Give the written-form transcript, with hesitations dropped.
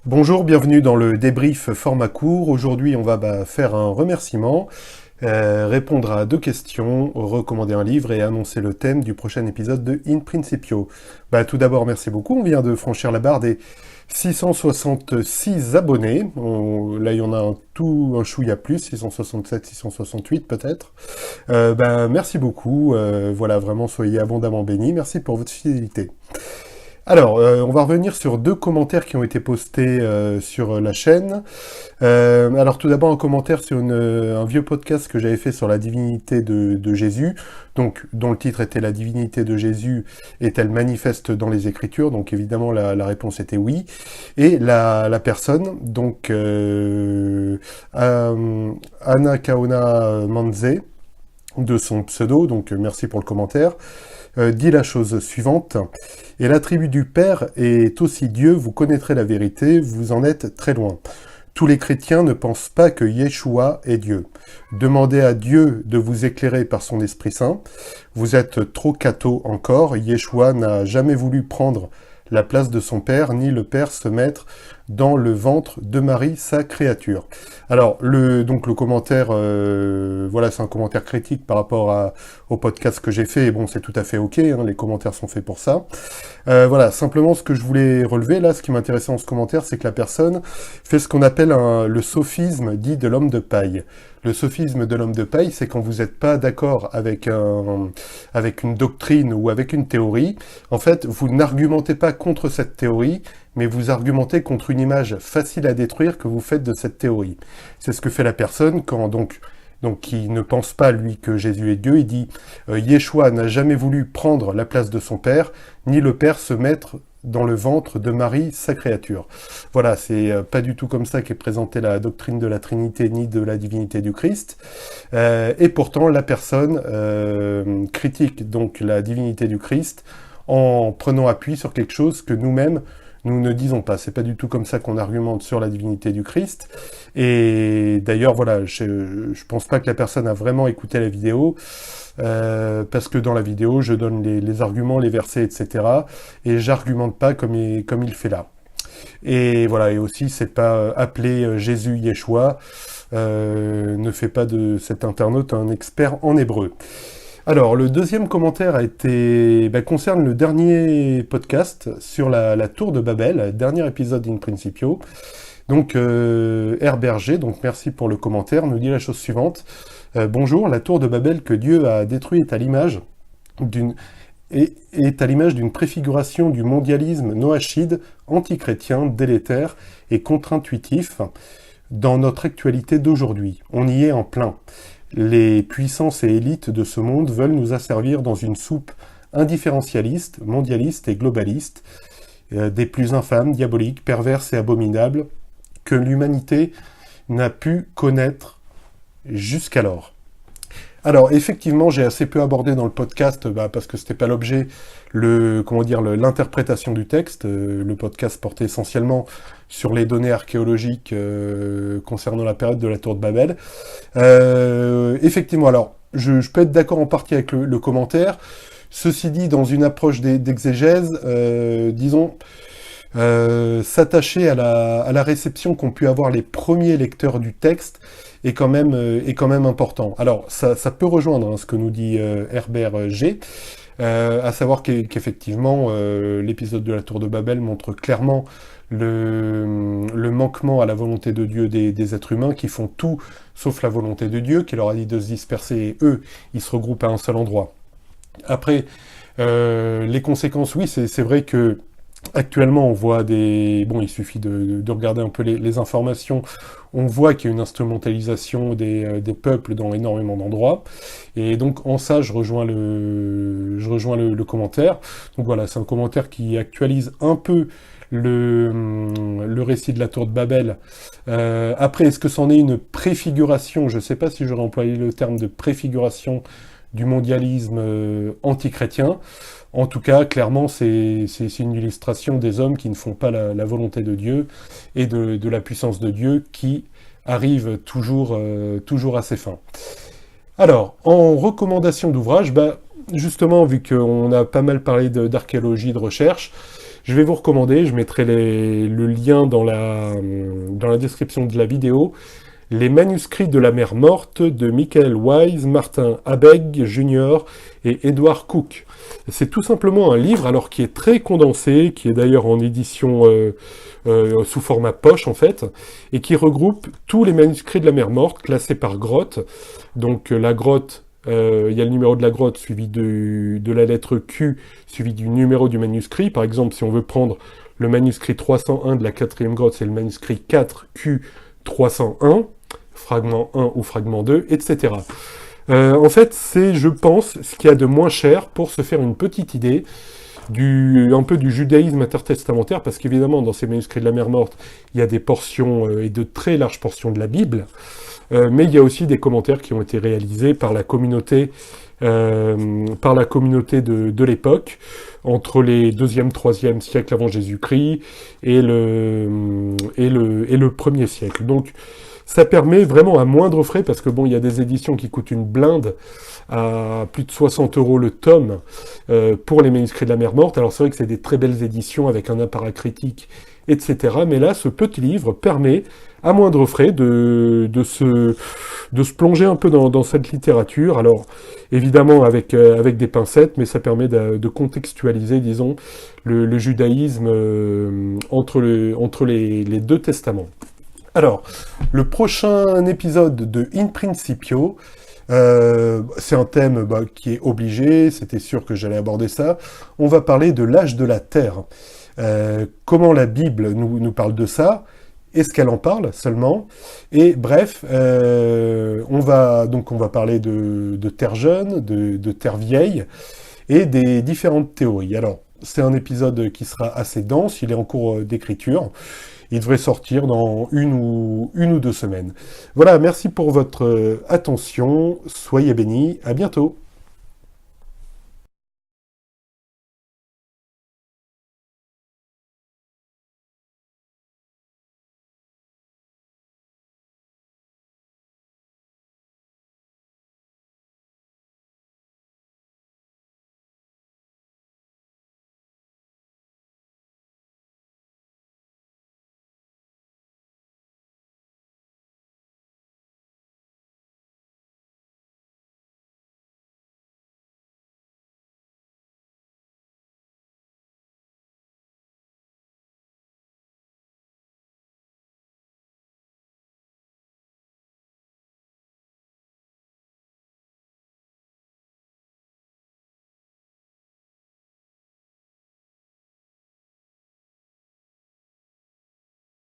Bonjour, bienvenue dans le débrief format court. Aujourd'hui, on va faire un remerciement, répondre à deux questions, recommander un livre et annoncer le thème du prochain épisode de In Principio. Tout d'abord, merci beaucoup. On vient de franchir la barre des 666 abonnés. Là, il y en a un chouïa plus, 667, 668 peut-être. Merci beaucoup. Voilà, vraiment, soyez abondamment bénis. Merci pour votre fidélité. Alors, on va revenir sur deux commentaires qui ont été postés sur la chaîne. Alors, tout d'abord, un commentaire sur un vieux podcast que j'avais fait sur la divinité de Jésus, donc dont le titre était « La divinité de Jésus est-elle manifeste dans les Écritures ?» Donc, évidemment, la réponse était oui. Et la personne, donc Anna Kaona Manze, de son pseudo, donc merci pour le commentaire, dit la chose suivante. « Et l'attribut du Père est aussi Dieu, vous connaîtrez la vérité, vous en êtes très loin. Tous les chrétiens ne pensent pas que Yeshua est Dieu. Demandez à Dieu de vous éclairer par son Esprit Saint. Vous êtes trop catho encore, Yeshua n'a jamais voulu prendre la place de son Père, ni le Père se mettre dans le ventre de Marie, sa créature. » Alors, le commentaire, voilà, c'est un commentaire critique par rapport au podcast que j'ai fait, et bon, c'est tout à fait ok, hein, les commentaires sont faits pour ça. Voilà, simplement, ce que je voulais relever, là, ce qui m'intéressait dans ce commentaire, c'est que la personne fait ce qu'on appelle le sophisme dit de l'homme de paille. Le sophisme de l'homme de paille, c'est quand vous n'êtes pas d'accord avec une doctrine ou avec une théorie, en fait, vous n'argumentez pas contre cette théorie, mais vous argumentez contre une image facile à détruire que vous faites de cette théorie. C'est ce que fait la personne quand, donc qui ne pense pas, lui, que Jésus est Dieu. Il dit « Yeshua n'a jamais voulu prendre la place de son Père, ni le Père se mettre dans le ventre de Marie, sa créature. » Voilà, c'est pas du tout comme ça qu'est présentée la doctrine de la Trinité, ni de la divinité du Christ. Et pourtant, la personne critique donc la divinité du Christ en prenant appui sur quelque chose que nous-mêmes, nous ne disons pas. C'est pas du tout comme ça qu'on argumente sur la divinité du Christ. Et d'ailleurs, voilà, je pense pas que la personne a vraiment écouté la vidéo, parce que dans la vidéo, je donne les arguments, les versets, etc. Et j'argumente pas comme il fait là. Et voilà, et aussi, c'est pas appeler Jésus Yeshua, ne fait pas de cet internaute un expert en hébreu. Alors, le deuxième commentaire concerne le dernier podcast sur la tour de Babel, dernier épisode in Principio. Donc, Herberger, donc merci pour le commentaire, nous dit la chose suivante. Bonjour, la tour de Babel que Dieu a détruite est à l'image d'une préfiguration du mondialisme noachide, antichrétien, délétère et contre-intuitif dans notre actualité d'aujourd'hui. On y est en plein. Les puissances et élites de ce monde veulent nous asservir dans une soupe indifférencialiste, mondialiste et globaliste, des plus infâmes, diaboliques, perverses et abominables que l'humanité n'a pu connaître jusqu'alors. Alors, effectivement, j'ai assez peu abordé dans le podcast, parce que c'était pas l'objet, l'interprétation du texte. Le podcast portait essentiellement sur les données archéologiques concernant la période de la tour de Babel. Effectivement, alors, je peux être d'accord en partie avec le commentaire. Ceci dit, dans une approche d'exégèse, disons, s'attacher à la réception qu'ont pu avoir les premiers lecteurs du texte est quand même important. Alors, ça peut rejoindre ce que nous dit Herbert G, à savoir qu'effectivement, l'épisode de la Tour de Babel montre clairement le manquement à la volonté de Dieu des êtres humains qui font tout sauf la volonté de Dieu, qui leur a dit de se disperser, et eux, ils se regroupent à un seul endroit. Après, les conséquences, oui, c'est vrai que actuellement, on voit il suffit de regarder un peu les informations, on voit qu'il y a une instrumentalisation des peuples dans énormément d'endroits, et donc en ça, je rejoins le commentaire. Donc voilà, c'est un commentaire qui actualise un peu le récit de la tour de Babel. Après, est-ce que c'en est une préfiguration? Je ne sais pas si j'aurais employé le terme de préfiguration du mondialisme antichrétien. En tout cas, clairement, c'est une illustration des hommes qui ne font pas la volonté de Dieu et de la puissance de Dieu qui arrive toujours à ses fins. Alors, en recommandation d'ouvrage, justement, vu qu'on a pas mal parlé d'archéologie, de recherche, Je vais vous recommander, je mettrai le lien dans la description de la vidéo, les manuscrits de la mer morte de Michael Wise, Martin Abegg Jr. et Edward Cook. C'est tout simplement un livre, alors qui est très condensé, qui est d'ailleurs en édition sous format poche en fait, et qui regroupe tous les manuscrits de la mer morte, classés par grotte. Donc la grotte, il y a le numéro de la grotte suivi de la lettre Q, suivi du numéro du manuscrit. Par exemple, si on veut prendre le manuscrit 301 de la quatrième grotte, c'est le manuscrit 4Q301, fragment 1 ou fragment 2, etc. En fait, c'est, je pense, ce qu'il y a de moins cher pour se faire une petite idée un peu du judaïsme intertestamentaire, parce qu'évidemment, dans ces manuscrits de la mer morte, il y a des portions, et de très larges portions de la Bible, mais il y a aussi des commentaires qui ont été réalisés par la communauté de l'époque, entre les 2e, 3e siècles avant Jésus-Christ et le 1er siècle. Donc, ça permet vraiment à moindre frais, parce que bon, il y a des éditions qui coûtent une blinde, à plus de 60 € le tome, pour les manuscrits de la mer morte. Alors c'est vrai que c'est des très belles éditions, avec un apparat critique, etc. Mais là, ce petit livre permet, à moindre frais, de se plonger un peu dans cette littérature. Alors, évidemment, avec des pincettes, mais ça permet de contextualiser, disons, le judaïsme entre les deux testaments. Alors, le prochain épisode de In Principio, c'est un thème qui est obligé, c'était sûr que j'allais aborder ça. On va parler de l'âge de la Terre. Comment la Bible nous parle de ça? Est-ce qu'elle en parle seulement? Et bref, on va parler de Terre jeune, de Terre vieille, et des différentes théories. Alors, c'est un épisode qui sera assez dense, il est en cours d'écriture. Il devrait sortir dans une ou 2 semaines. Voilà, merci pour votre attention, soyez bénis, à bientôt.